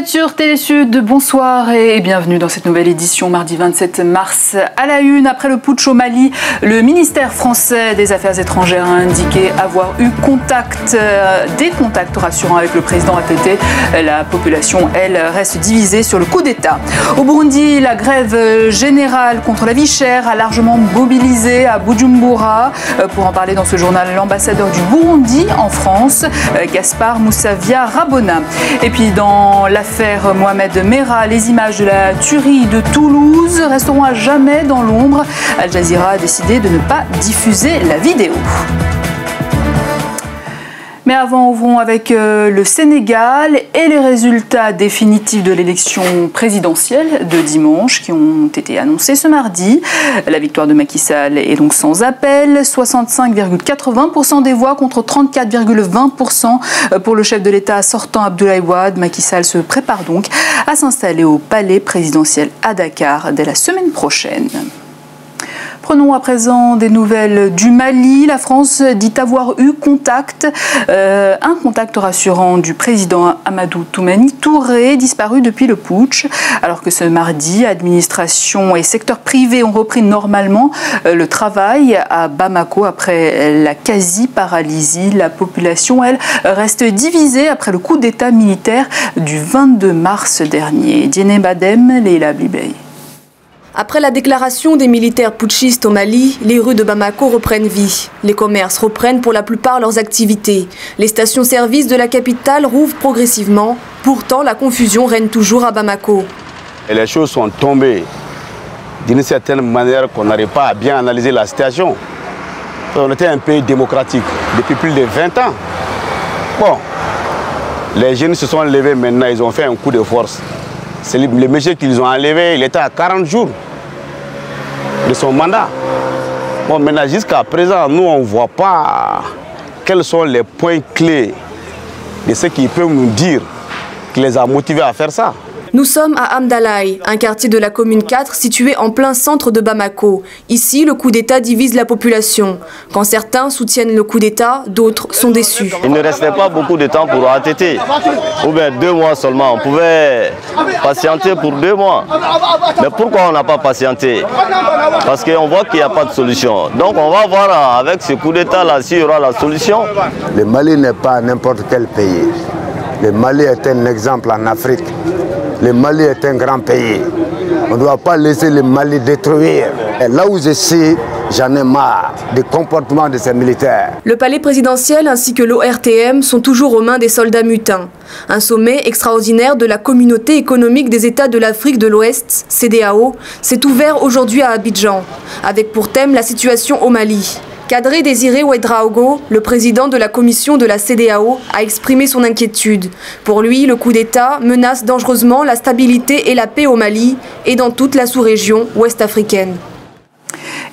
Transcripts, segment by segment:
Vous êtes sur Télé Sud, bonsoir et bienvenue dans cette nouvelle édition mardi 27 mars. À la une, après le putsch au Mali, le ministère français des Affaires étrangères a indiqué avoir eu des contacts rassurants avec le président APT. La population, elle, reste divisée sur le coup d'État. Au Burundi, la grève générale contre la vie chère a largement mobilisé à Bujumbura. Pour en parler dans ce journal, l'ambassadeur du Burundi en France, Gaspard Moussavia Rabona. Et puis dans l'affaire Mohamed Merah, les images de la tuerie de Toulouse resteront à jamais dans l'ombre. Al Jazeera a décidé de ne pas diffuser la vidéo. Mais avant, ouvrons avec le Sénégal et les résultats définitifs de l'élection présidentielle de dimanche qui ont été annoncés ce mardi. La victoire de Macky Sall est donc sans appel, 65,80% des voix contre 34,20% pour le chef de l'État sortant Abdoulaye Wade. Macky Sall se prépare donc à s'installer au palais présidentiel à Dakar dès la semaine prochaine. Prenons à présent des nouvelles du Mali. La France dit avoir eu un contact rassurant du président Amadou Toumani Touré, disparu depuis le putsch. Alors que ce mardi, administration et secteur privé ont repris normalement le travail à Bamako après la quasi-paralysie. La population, elle, reste divisée après le coup d'État militaire du 22 mars dernier. Diéné Badem, Leila Blibey. Après la déclaration des militaires putschistes au Mali, les rues de Bamako reprennent vie. Les commerces reprennent pour la plupart leurs activités. Les stations-service de la capitale rouvrent progressivement. Pourtant, la confusion règne toujours à Bamako. Et les choses sont tombées d'une certaine manière qu'on n'arrive pas à bien analyser la situation. On était un pays démocratique depuis plus de 20 ans. Bon, les jeunes se sont levés maintenant, ils ont fait un coup de force. C'est le monsieur qu'ils ont enlevé, il était à 40 jours de son mandat. Bon, maintenant, jusqu'à présent, nous, on ne voit pas quels sont les points clés de ce qu'ils peuvent nous dire qui les a motivés à faire ça. Nous sommes à Amdalaï, un quartier de la commune 4 situé en plein centre de Bamako. Ici, le coup d'État divise la population. Quand certains soutiennent le coup d'État, d'autres sont déçus. Il ne restait pas beaucoup de temps pour ATT, ou bien 2 mois seulement. On pouvait patienter pour 2 mois. Mais pourquoi on n'a pas patienté? Parce qu'on voit qu'il n'y a pas de solution. Donc on va voir avec ce coup d'État-là s'il y aura la solution. Le Mali n'est pas n'importe quel pays. Le Mali est un exemple en Afrique. Le Mali est un grand pays. On ne doit pas laisser le Mali détruire. Et là où je suis, j'en ai marre du comportement de ces militaires. Le palais présidentiel ainsi que l'ORTM sont toujours aux mains des soldats mutins. Un sommet extraordinaire de la Communauté économique des États de l'Afrique de l'Ouest, CEDEAO, s'est ouvert aujourd'hui à Abidjan, avec pour thème la situation au Mali. Kadri Désiré Ouedraogo, le président de la commission de la CEDEAO, a exprimé son inquiétude. Pour lui, le coup d'État menace dangereusement la stabilité et la paix au Mali et dans toute la sous-région ouest-africaine.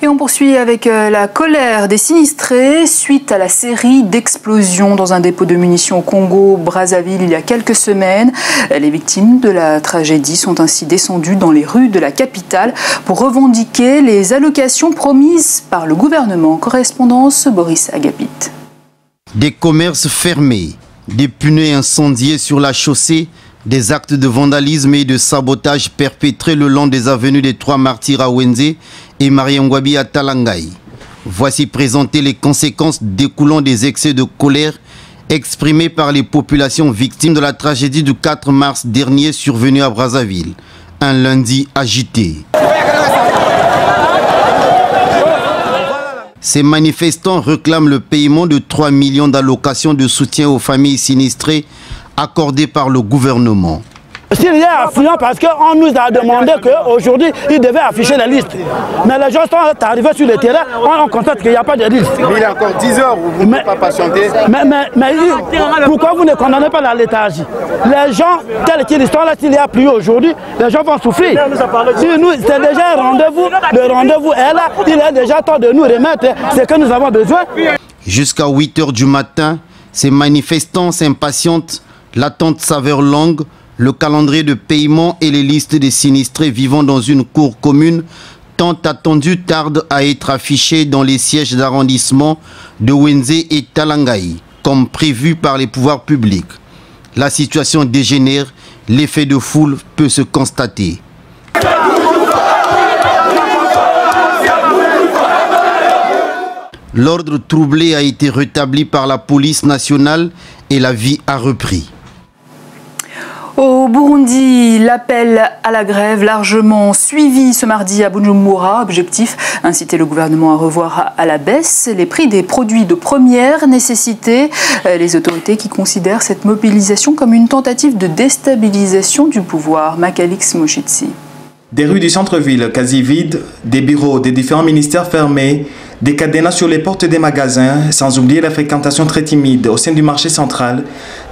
Et on poursuit avec la colère des sinistrés suite à la série d'explosions dans un dépôt de munitions au Congo-Brazzaville il y a quelques semaines. Les victimes de la tragédie sont ainsi descendues dans les rues de la capitale pour revendiquer les allocations promises par le gouvernement. Correspondance Boris Agapit. Des commerces fermés, des pneus incendiés sur la chaussée, des actes de vandalisme et de sabotage perpétrés le long des avenues des Trois Martyrs à Wenzé et Mariangwabi à Talangaï. Voici présenter les conséquences découlant des excès de colère exprimés par les populations victimes de la tragédie du 4 mars dernier survenue à Brazzaville. Un lundi agité. Ces manifestants réclament le paiement de 3 millions d'allocations de soutien aux familles sinistrées accordées par le gouvernement. S'il y a affluent parce qu'on nous a demandé qu'aujourd'hui, ils devaient afficher la liste. Mais les gens sont arrivés sur le terrain, on constate qu'il n'y a pas de liste. Mais il y a encore 10 heures, vous ne pouvez pas patienter. Mais pourquoi vous ne condamnez pas la léthargie? Les gens, tels qu'ils sont là, s'il y a plus aujourd'hui, les gens vont souffrir. C'est déjà un rendez-vous, le rendez-vous est là, il est déjà temps de nous remettre ce que nous avons besoin. Jusqu'à 8 h du matin, ces manifestants s'impatientent, l'attente s'avère longue. Le calendrier de paiement et les listes des sinistrés vivant dans une cour commune tant attendu tardent à être affichés dans les sièges d'arrondissement de Wenzé et Talangaï, comme prévu par les pouvoirs publics. La situation dégénère l'effet de foule peut se constater. L'ordre troublé a été rétabli par la police nationale et la vie a repris. Au Burundi, l'appel à la grève largement suivi ce mardi à Bujumbura. Objectif, inciter le gouvernement à revoir à la baisse les prix des produits de première nécessité. Les autorités qui considèrent cette mobilisation comme une tentative de déstabilisation du pouvoir. Makalix Moshitsi. Des rues du centre-ville quasi vides, des bureaux des différents ministères fermés, des cadenas sur les portes des magasins, sans oublier la fréquentation très timide au sein du marché central.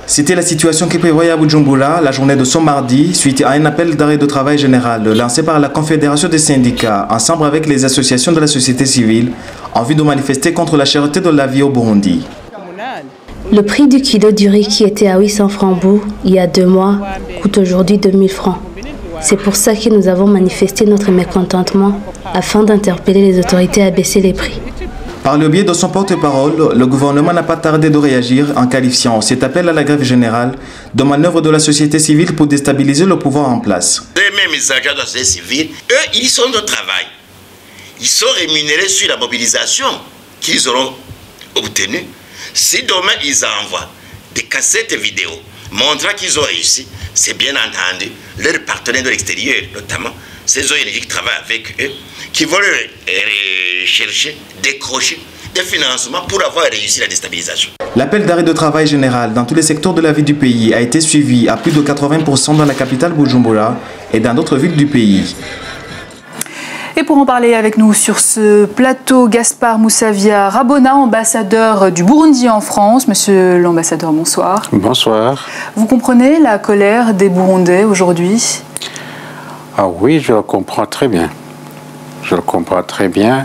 C'était la situation qui prévoyait à Bujumbura la journée de ce mardi suite à un appel d'arrêt de travail général lancé par la Confédération des syndicats ensemble avec les associations de la société civile en vue de manifester contre la cherté de la vie au Burundi. Le prix du kilo du riz qui était à 800 francs il y a 2 mois coûte aujourd'hui 2000 francs. C'est pour ça que nous avons manifesté notre mécontentement afin d'interpeller les autorités à baisser les prix. Par le biais de son porte-parole, le gouvernement n'a pas tardé de réagir en qualifiant cet appel à la grève générale de manœuvre de la société civile pour déstabiliser le pouvoir en place. Les mêmes agents de la société civile, eux, ils sont de travail. Ils sont rémunérés sur la mobilisation qu'ils auront obtenue. Si demain ils envoient des cassettes vidéo montrant qu'ils ont réussi, c'est bien entendu leurs partenaires de l'extérieur, notamment ces ONG qui travaillent avec eux, qui veulent chercher, décrocher des financements pour avoir réussi la déstabilisation. L'appel d'arrêt de travail général dans tous les secteurs de la vie du pays a été suivi à plus de 80% dans la capitale Bujumbura et dans d'autres villes du pays. Et pour en parler avec nous sur ce plateau, Gaspard Moussavia Rabona, ambassadeur du Burundi en France. Monsieur l'ambassadeur, bonsoir. Bonsoir. Vous comprenez la colère des Burundais aujourd'hui? Ah oui, je le comprends très bien. Je le comprends très bien.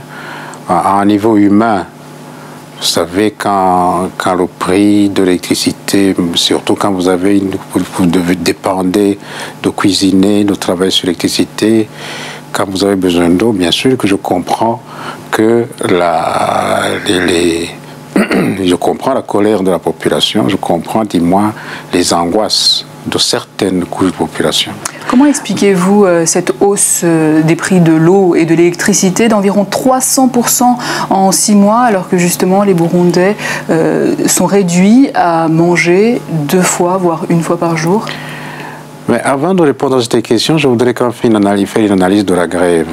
À un niveau humain, vous savez, quand le prix de l'électricité, surtout quand vous devez dépendre de cuisiner, de travailler sur l'électricité, quand vous avez besoin d'eau, bien sûr que je comprends que je comprends la colère de la population, je comprends, dis-moi, les angoisses de certaines couches de population. Comment expliquez-vous cette hausse des prix de l'eau et de l'électricité d'environ 300% en 6 mois, alors que justement les Burundais sont réduits à manger 2 fois, voire 1 fois par jour? Mais avant de répondre à cette question, je voudrais quand même faire une analyse de la grève.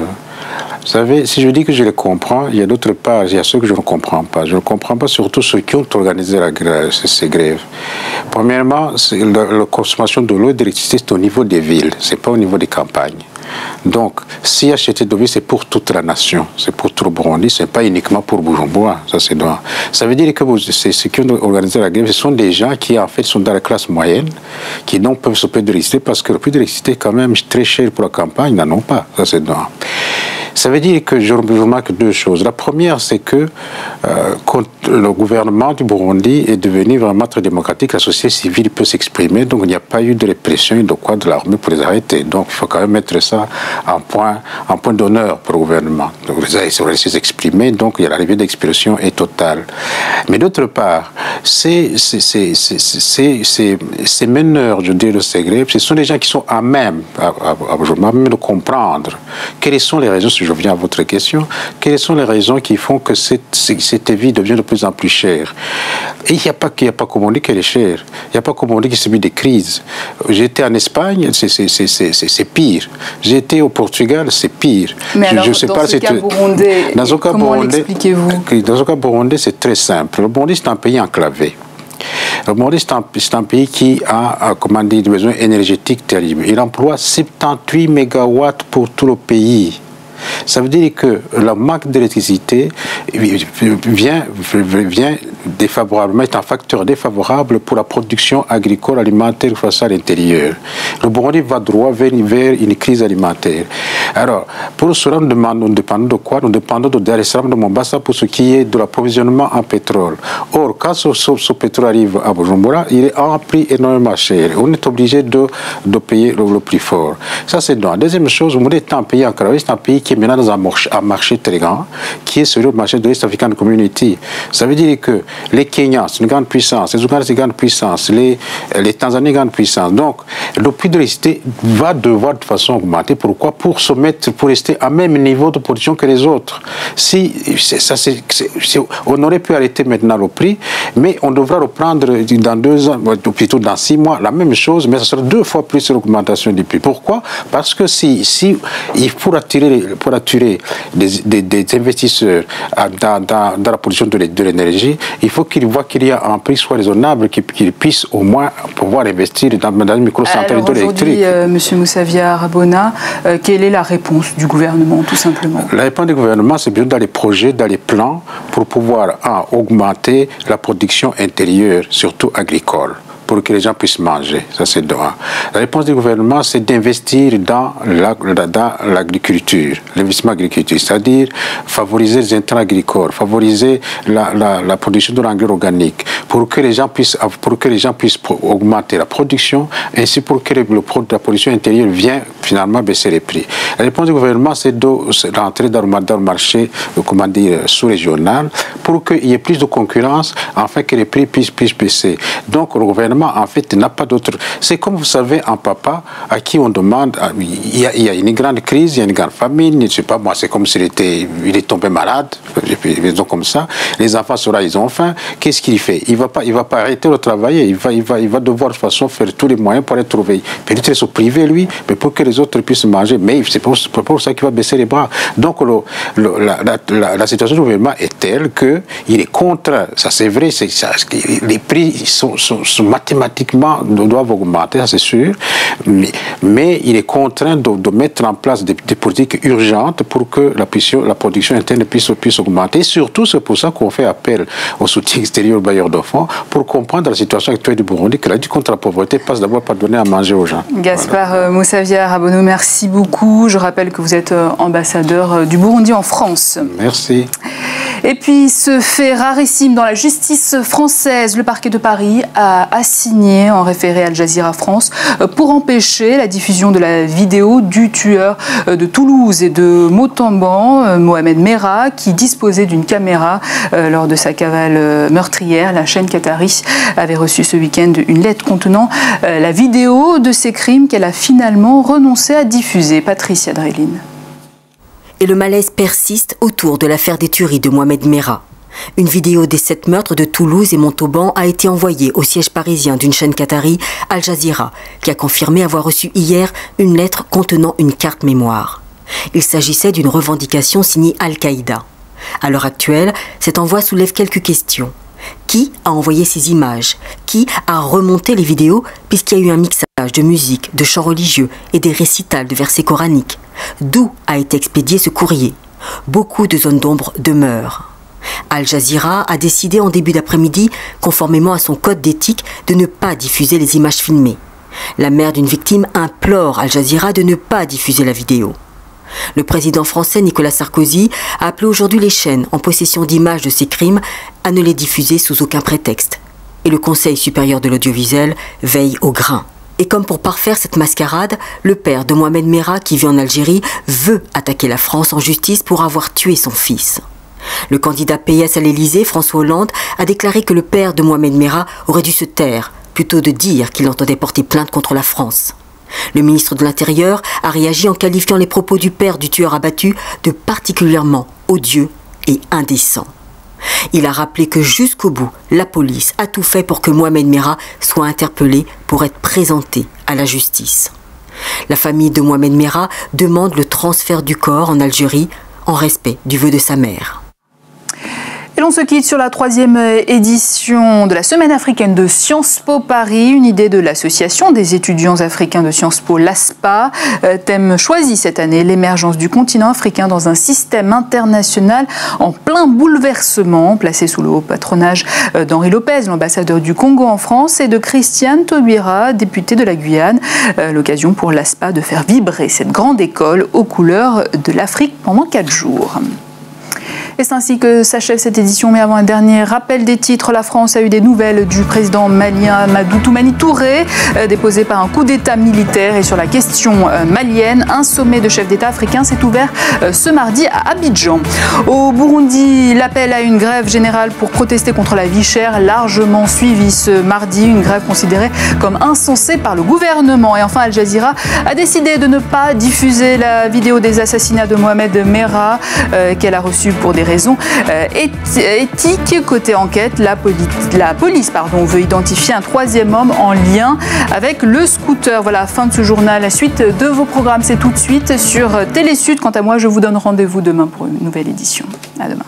Vous savez, si je dis que je les comprends, il y a d'autre part, il y a ceux que je ne comprends pas. Je ne comprends pas surtout ceux qui ont organisé ces grèves. Premièrement, la consommation de l'eau et de l'électricité, c'est au niveau des villes, ce n'est pas au niveau des campagnes. Donc, si acheter de l'eau, c'est pour toute la nation, c'est pour tout le Burundi, ce n'est pas uniquement pour Bujumbura. Ça veut dire que ceux qui ont organisé la grève, ce sont des gens qui, en fait, sont dans la classe moyenne, qui donc peuvent se payer de l'électricité, parce que le prix de l'électricité est quand même très cher pour la campagne, ils n'en ont pas. Ça veut dire que je remarque 2 choses. La première, c'est que quand le gouvernement du Burundi est devenu vraiment très démocratique, la société civile peut s'exprimer, donc il n'y a pas eu de répression et de l'armée pour les arrêter. Donc il faut quand même mettre ça en point d'honneur pour le gouvernement. Donc ils ont laissé s'exprimer, donc il y a l'arrivée d'expression est totale. Mais d'autre part, ces meneurs, je dirais, de ces grèves, ce sont des gens qui sont à même de comprendre quelles sont les raisons, si je reviens à votre question, quelles sont les raisons qui font que cette vie devient de plus en plus chère? Et il n'y a pas comme on dit qu'elle est chère. Il n'y a pas comme on dit qu'il s'est mis des crises. J'étais en Espagne, c'est pire. J'étais au Portugal, c'est pire. Mais alors, dans ce cas burundais, comment l'expliquez-vous? Dans ce cas burundais, c'est très simple. Le Burundi, c'est un pays enclavé. Le Burundi, c'est un pays qui a, des besoins énergétiques terribles. Il emploie 78 mégawatts pour tout le pays. Ça veut dire que le manque d'électricité vient défavorablement, est un facteur défavorable pour la production agricole, alimentaire face à l'intérieur. Le Burundi va droit vers une crise alimentaire. Alors, pour cela, nous dépendons de quoi? Nous dépendons de Dar es Salaam, de Mombasa, pour ce qui est de l'approvisionnement en pétrole. Or, quand ce pétrole arrive à Bujumbura, il est à un prix énormément cher. On est obligé de payer le prix fort. Ça, c'est donc. Deuxième chose, le Burundi est un pays enclavé, c'est un pays qui est maintenant dans un marché très grand, qui est celui du marché de l'East African Community. Ça veut dire que les Kenyans, c'est une grande puissance, les Ougandais, c'est une grande puissance, les Tanzaniens, grande puissance. Donc, le prix de l'électricité va devoir de façon augmenter. Pourquoi? Pour se mettre, pour rester à même niveau de production que les autres. On aurait pu arrêter maintenant le prix, mais on devra reprendre dans 2 ans, plutôt dans 6 mois, la même chose, mais ça sera 2 fois plus l'augmentation du prix. Pourquoi? Parce que pour attirer des investisseurs dans la production de l'énergie, il faut qu'ils voient qu'il y a un prix soit raisonnable, qu'ils puissent au moins pouvoir investir dans une microcentralité électrique. Monsieur Moussavia Rabona, quelle est la réponse du gouvernement, tout simplement? La réponse du gouvernement, c'est bien dans les projets, dans les plans, pour pouvoir augmenter la production intérieure, surtout agricole, pour que les gens puissent manger. Ça, c'est de un. La réponse du gouvernement, c'est d'investir dans l'agriculture, l'investissement agriculture, c'est-à-dire favoriser les intrants agricoles, favoriser la production de l'engrais organique, pour que les gens puissent augmenter la production, ainsi pour que la production intérieure vienne finalement baisser les prix. La réponse du gouvernement, c'est d'entrer dans le marché, sous-régional, pour qu'il y ait plus de concurrence, afin que les prix puissent baisser. Donc, le gouvernement, en fait, n'a pas d'autre. C'est comme vous savez, un papa à qui on demande, il y a une grande crise, il y a une grande famine, je ne sais pas, moi, c'est comme s'il est tombé malade, disons comme ça. Les enfants sont là, ils ont faim. Qu'est-ce qu'il fait? Il va pas arrêter de travailler. Il va devoir de toute façon faire tous les moyens pour être trouvé. Peut-être se priver lui, mais pour que les autres puissent manger. Mais c'est pour ça qu'il va baisser les bras. Donc la situation du gouvernement est telle que il est contre. Ça c'est vrai. Les prix sont mathématiquement doivent augmenter, ça c'est sûr. Mais il est contraint de mettre en place des politiques urgentes pour que la production interne puisse augmenter. Et surtout, c'est pour ça qu'on fait appel au soutien extérieur aux bailleurs de fonds pour comprendre la situation actuelle du Burundi, que la lutte contre la pauvreté passe d'abord par donner à manger aux gens. Gaspard Moussavia Rabona, merci beaucoup. Je rappelle que vous êtes ambassadeur du Burundi en France. Merci. Et puis, ce fait rarissime dans la justice française, le parquet de Paris a assigné en référé Al Jazeera France pour empêcher la diffusion de la vidéo du tueur de Toulouse et de Montauban, Mohamed Merah, qui disposait d'une caméra lors de sa cavale meurtrière. La chaîne qatari avait reçu ce week-end une lettre contenant la vidéo de ces crimes qu'elle a finalement renoncé à diffuser. Patricia Dreline. Et le malaise persiste autour de l'affaire des tueries de Mohamed Merah. Une vidéo des 7 meurtres de Toulouse et Montauban a été envoyée au siège parisien d'une chaîne qatari, Al Jazeera, qui a confirmé avoir reçu hier une lettre contenant une carte mémoire. Il s'agissait d'une revendication signée Al-Qaïda. À l'heure actuelle, cet envoi soulève quelques questions. Qui a envoyé ces images? Qui a remonté les vidéos, puisqu'il y a eu un mixage de musique, de chants religieux et des récitals de versets coraniques? D'où a été expédié ce courrier? Beaucoup de zones d'ombre demeurent. Al Jazeera a décidé en début d'après-midi, conformément à son code d'éthique, de ne pas diffuser les images filmées. La mère d'une victime implore Al Jazeera de ne pas diffuser la vidéo. Le président français Nicolas Sarkozy a appelé aujourd'hui les chaînes en possession d'images de ces crimes à ne les diffuser sous aucun prétexte. Et le Conseil supérieur de l'audiovisuel veille au grain. Et comme pour parfaire cette mascarade, le père de Mohamed Merah, qui vit en Algérie, veut attaquer la France en justice pour avoir tué son fils. Le candidat PS à l'Élysée, François Hollande, a déclaré que le père de Mohamed Merah aurait dû se taire, plutôt de dire qu'il entendait porter plainte contre la France. Le ministre de l'Intérieur a réagi en qualifiant les propos du père du tueur abattu de particulièrement odieux et indécents. Il a rappelé que jusqu'au bout, la police a tout fait pour que Mohamed Merah soit interpellé pour être présenté à la justice. La famille de Mohamed Merah demande le transfert du corps en Algérie en respect du vœu de sa mère. Et l'on se quitte sur la 3e édition de la Semaine africaine de Sciences Po Paris, une idée de l'association des étudiants africains de Sciences Po, l'ASPA. Thème choisi cette année, l'émergence du continent africain dans un système international en plein bouleversement, placé sous le haut patronage d'Henri Lopez, l'ambassadeur du Congo en France, et de Christiane Taubira, députée de la Guyane. L'occasion pour l'ASPA de faire vibrer cette grande école aux couleurs de l'Afrique pendant 4 jours. Et c'est ainsi que s'achève cette édition. Mais avant un dernier rappel des titres, la France a eu des nouvelles du président malien Mamadou Toumani Touré, déposé par un coup d'État militaire. Et sur la question malienne, un sommet de chefs d'État africains s'est ouvert ce mardi à Abidjan. Au Burundi, l'appel à une grève générale pour protester contre la vie chère, largement suivi ce mardi. Une grève considérée comme insensée par le gouvernement. Et enfin, Al Jazeera a décidé de ne pas diffuser la vidéo des assassinats de Mohamed Merah, qu'elle a reçue pour des raisons éthiques. Côté enquête, la police veut identifier un troisième homme en lien avec le scooter. Voilà, fin de ce journal. La suite de vos programmes, c'est tout de suite sur Télé Sud. Quant à moi, je vous donne rendez-vous demain pour une nouvelle édition. À demain.